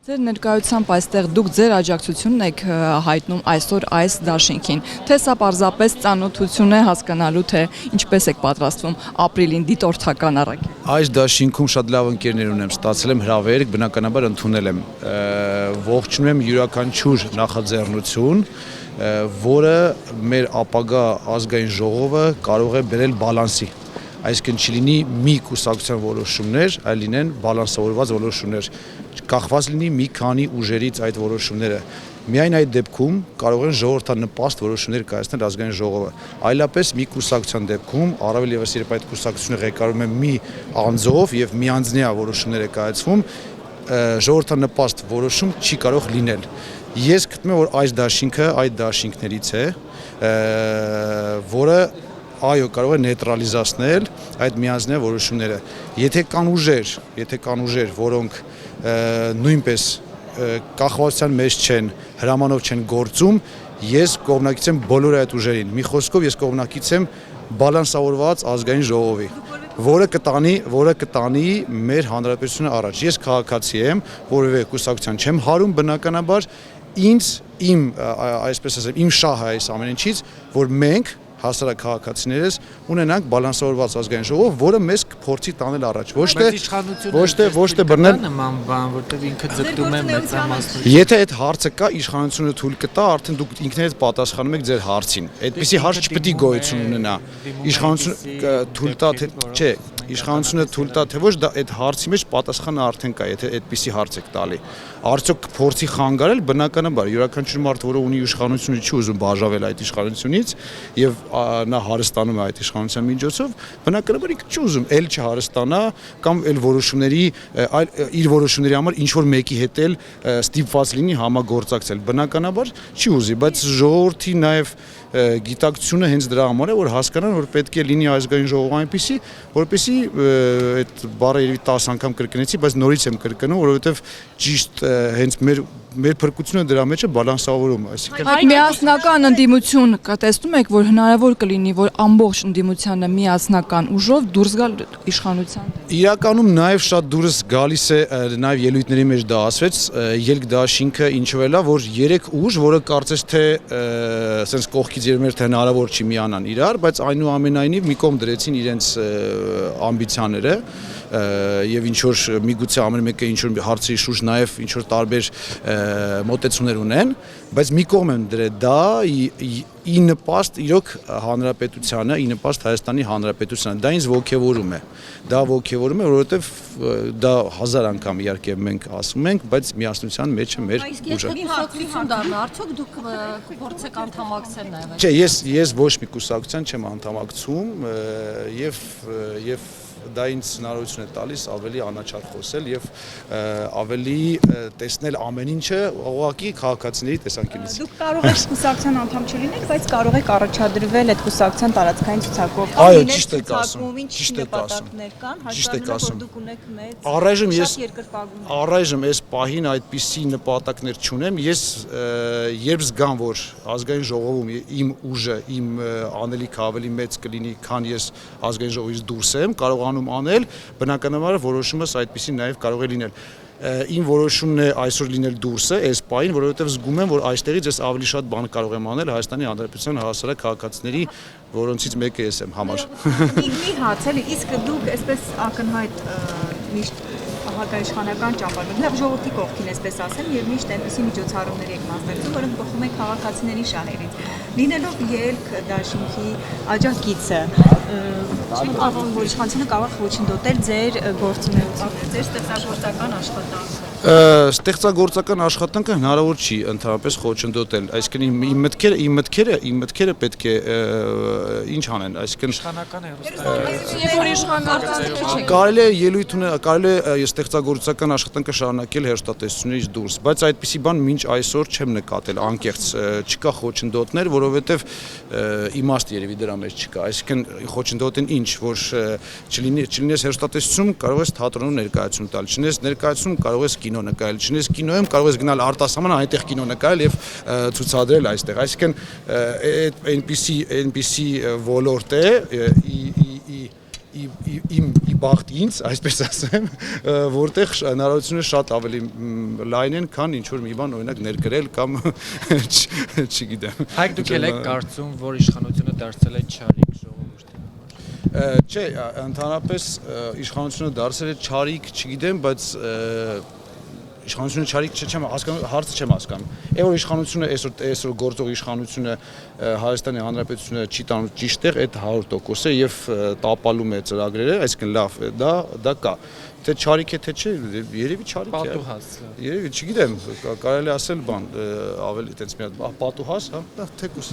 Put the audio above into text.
Ձեր ներկայությամբ այստեղ դուք ձեր աջակցությունն եք հայտնում այսօր այս դաշինքին, թե սա պարզապես ծանոթություն է հասկանալու, թե ինչպես եք պատրաստվում ապրիլին դիտորդական առաքել։ Այս դաշինքում շատ լավ ընկերներ ունեմ, ստացել եմ հրավեր, բնականաբար ընդունել եմ, ողջունում եմ յուրաքանչյուր նախաձեռնություն, որը մեր ապագա ազգային ժողովը կարող է բերել բալանսի։ Այսինքն չլինի մի կուսակցության որոշումներ, այլ լինեն բալանսավորված որոշումներ, կախված լինի մի քանի ուժերից այդ որոշումները։ Միայն այդ դեպքում կարող են ժողովրդանպաստ որոշումներ կայացնել ազգային ժողովը։ Այլապես մի կուսակցության դեպքում, առավել ևս երբ այդ կուսակցությունը ղեկավարվում է մի անձով եւ միանձնյա որոշումներ է կայացվում, ժողովրդանպաստ որոշում չի կարող լինել։ Ես գտնում եմ, որ այս դաշինքը այդ դաշինքներից է, որը այո, կարող է նեյտրալիզացնել այդ միանձնյա որոշումները։ Եթե կան ուժեր, որոնք նույնպես կախվածության մեջ չեն, հրամանով չեն գործում, ես կողմնակից եմ բոլոր այդ ուժերին։ Մի խոսքով ես կողմնակից եմ բալանսավորված ազգային ժողովի, որը կտանի մեր հանրապետությունը առաջ։ Ես քաղաքացի եմ, որևէ կուսակցության չեմ հարում, բնականաբար իմ շահը այս ամեն ինչից, որ մենք հասարակ քաղաքացիներս ունենանք բալանսավորված ազգային ժողով, որը մեզ կփորձի տանել առաջ։ Ոչ թե բռնել նման բան, որտեղ ինքը ձգտում է մեծամասնություն։ Եթե այդ հարցը կա, իշխանությունը թույլ կտա, արդեն դուք ինքներդ պատասխանում եք ձեր հարցին։ Այդպիսի հարց չպետք է գոյություն ունենա։ Իշխանությունը թույլ տա թե չէ, իշխանությունը թույլ տա թե ոչ, դա այդ հարցի մեջ պատասխանը արդեն կա, եթե այդպիսի հարց եք տալի։ Արդյոք կփորձի խանգարել, բնականաբար յուրաքանչյուր մարդ, որը ունի իշխանությունը, չի ուզում բաժավել այդ իշխանությունից եւ նա հարստանում է այդ իշխանության միջոցով, բնականաբար ինքը չի ուզում էլ չհարստանա կամ էլ իր որոշումների համար ինչ որ մեկի հետ էլ ստիպված լինի համագործակցել, բնականաբար չի ուզի, բայց ժողովրդի նաեւ գիտակցությունը հենց դրա համար է, որ հասկանան, որ պետք է լինի ազգային ժողով այնպիսի, որպեսզի այդ բառը երևի 10 անգամ կրկնեցի, բայց նորից եմ կրկնում, որովհետև ճիշտ հենց մեր փրկությունը դրա մեջ է բալանսավորումը, այսինքն այդ միասնական ընդդիմություն կտեսնում եք, որ հնարավոր կլինի, որ ամբողջ ընդդիմությանը միասնական ուժով դուրս գալ իշխանության։ Իրականում նաև շատ դուրս գալիս է, նաև ելույթների մեջ դա ասվեց, ելք դաշինքը ինչով էլա, որ 3 ուժ, որը կարծես թե ասենց կողքից երևում էր թե հնարավոր չի միանան իրար, բայց այնուամենայնիվ մի կողմ դրեցին իրենց ամբիցիաները եւ ինչ որ միգուցե ամեն մեկը ինչ որ հարցերի շուրջ նաեւ ինչ որ տարբեր մոտեցումներ ունեն, բայց մի կողմ են դրել դա ի նպաստ իրոք հանրապետությանը, ի նպաստ Հայաստանի հանրապետությանը, դա ինձ ոգևորում է, որովհետեւ դա 1000 անգամ իհարկե մենք ասում ենք, բայց միասնության մեջ է մեր ուժը։ Իսկ դառնա, արդյոք դուք կփորձեք անդամակցել նաեւ։ Չէ, ես ոչ մի կուսակցության չեմ անդամակցում եւ դա ինձ հնարավորություն է տալիս ավելի անաչառ խոսել եւ ավելի տեսնել ամեն ինչը ուղղակի քաղաքացիների տեսանկյունից։ Դուք կարող եք կուսակցության անդամ չլինեք, բայց կարող եք առաջադրվել այդ կուսակցության տարածքային ցուցակով։ Այո, ճիշտ եք ասում։ Ինչ նպատակներ կան, հաշվառելով որ դուք ունեք մեծ առայժմ ես պահին այդպիսի նպատակներ չունեմ։ Ես երբ զգամ, որ ազգային ժողովում իմ ուժը, իմ անելիքը ավելի մեծ կլինի, քան ես ազգային ժողովից դուրս եմ, կարողանում անել, բնականաբար որոշումս այդպեսին նաև կարող է լինել։ Իմ որոշումն է այսօր լինել դուրսը, այս պահին, որովհետև զգում եմ, որ այստեղից ես ավելի շատ բան կարող եմ անել Հայաստանի Հանրապետության հասարակ քաղաքացիների, որոնցից մեկը ես եմ համար։ Մի հաց էլի, իսկ դուք այսպես ակնհայտ միշտ հակաիշխանական ճամբարում, լավ ժողովրդի կողքին այսպես ասեմ, եւ միշտ այնպիսի միջոցառումների եք մասնակցում, որոնք բխում են քաղաքացիների շահերից։ Լինելով ելք դաշինքի աջակիցը, չեք կարող որ իշխանությունը կարող խոչընդոտել ձեր գործունեությունը, ձեր ստեղծագործական աշխատանքը։ Ստեղծագործական աշխատանքը հնարավոր չի ընդհանրապես խոչընդոտել, այսինքն իմ մտքերը պետք է ինչ անեն, այսինքն կարելի է ելույթ ունենալ, կարելի է ստեղծագործական աշխատանքը շարունակել հեռուստատեսությունից դուրս, բայց այդպիսի բան մինչ այսօր չեմ նկատել, անկեղծ չկա խոչընդոտներ, որովհետև իմաստ երևի դրա մեջ չկա, այսինքն խոչընդոտեն ինչ, որ չլինես հեռուստատեսություն, կարող ես թատրոնում ներկայացում տալ, չլինես ներկայացում, կարող ես կինո նկարել, չնես կինոյում կարող ես գնալ արտասահման այնտեղ կինո նկարել եւ ցուցադրել այստեղ, այսինքն այնպիսի ոլորտ է ի բախտ ինձ, այսպես ասեմ, որտեղ հնարավորությունները շատ ավելի լայն են, քան ինչ որ մի բան օրինակ ներկրել կամ չգիտեմ։ Հայք դուք եք կարծում, որ իշխանությունը դարձել է չարիք ժողովրդի համար։ Չէ, ընդհանրապես իշխանությունը դարձել է չարիք, չգիտեմ, բայց իշխանությունը չարիք չեմ հասկանում, հարցը չեմ հասկանում։ Այն որ իշխանությունը այսօր գործող իշխանությունը Հայաստանի Հանրապետությունը չի տանում ճիշտ տեղ, այդ 100% է եւ տապալում է ծրագրերը, այսինքն լավ, դա կա։ Թե չարիք է, թե չէ, երևի չարիք է։ Պատուհաս։ Երևի, չգիտեմ, կարելի ասել բան, ավելի այդպես մի հատ պատուհաս, հա, թեկուս։